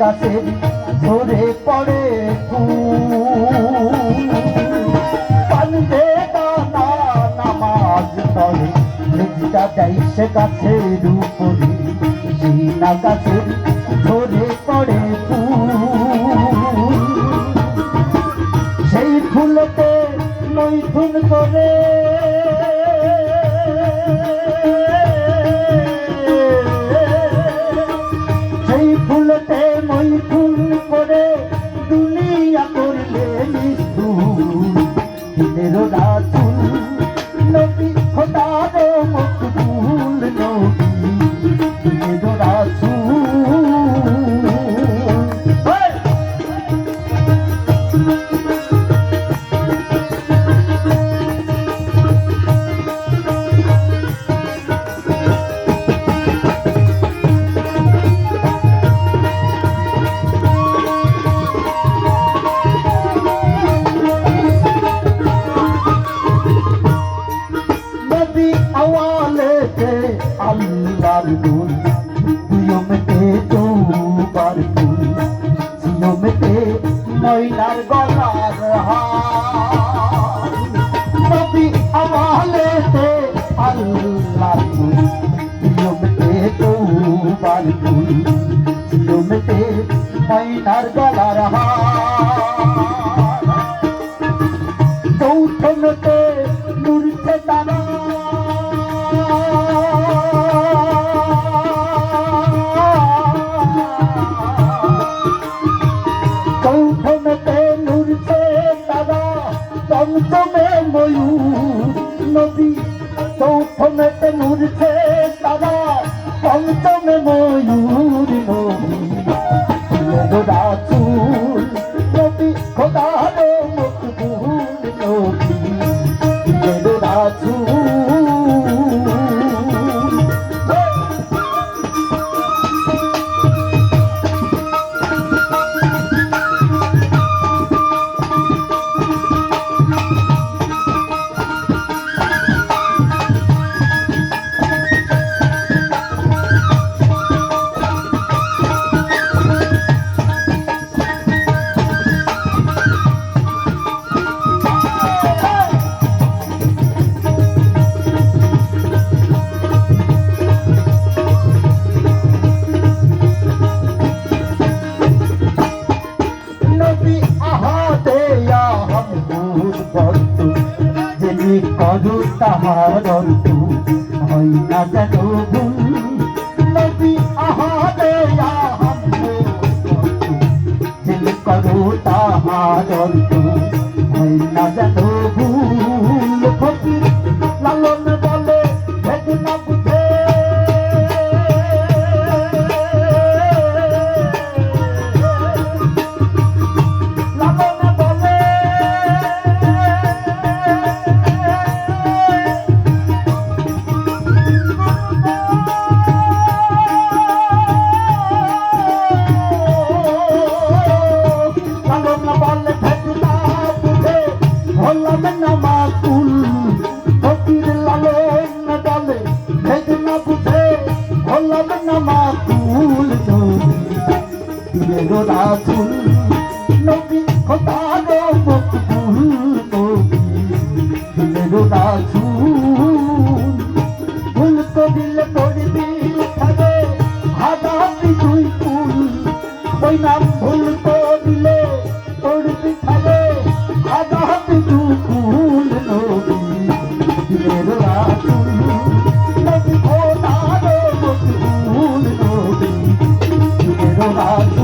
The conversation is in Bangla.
গাছের ঝরে পড়ে পানবে দানা নামাজ পড়ে লেজটা দেয় সে গাছের উপরে সিনা গাছের ঝরে পড়ে সেই ফুলতে মৈথুন করে সেই ফুলতে মৈথুন করে দুনিয়া করলে নিষ্ঠুর দিনের রাসূল নবী খোদার মকবুল নবী দিনের রাসূল আল্লাহর দুল নিয়মতে তোবার ফুল নিয়মতে ময়নার গলার হার নবী আওয়ালেতে আল্লাহর দুল নিয়মতে তোবার ফুল নিয়মতে ময়নার গলার হার চৌথমতে নূরতে তারা চৌথমতে নূরতে তারা পঞ্চমে ময়ূর নবী চৌথমতে নূরতে তারা পঞ্চমে ময়ূর নবী রাসূল নবী খোদার মকবুল নবী রাসূল যিনি করু তাহার অন্ত হয় না যেন ভুল নবী আহারে যিনি করু তাহার অন্ত হয় না যেন ভুল ফকির লালন বলে ভেদ না বুঝে রাসূল নবী খোদার মকবুল নবী দিনের রাসূল ভুল করিলে পড়বি খাবে হাজারটি দুই ফুল ওই নাম ভুল করিলে পড়বি খাবে হাজারটি দুই ফুল নবী দিনের রাসূল নবী খোদার মকবুল নবী দিনের রাসূল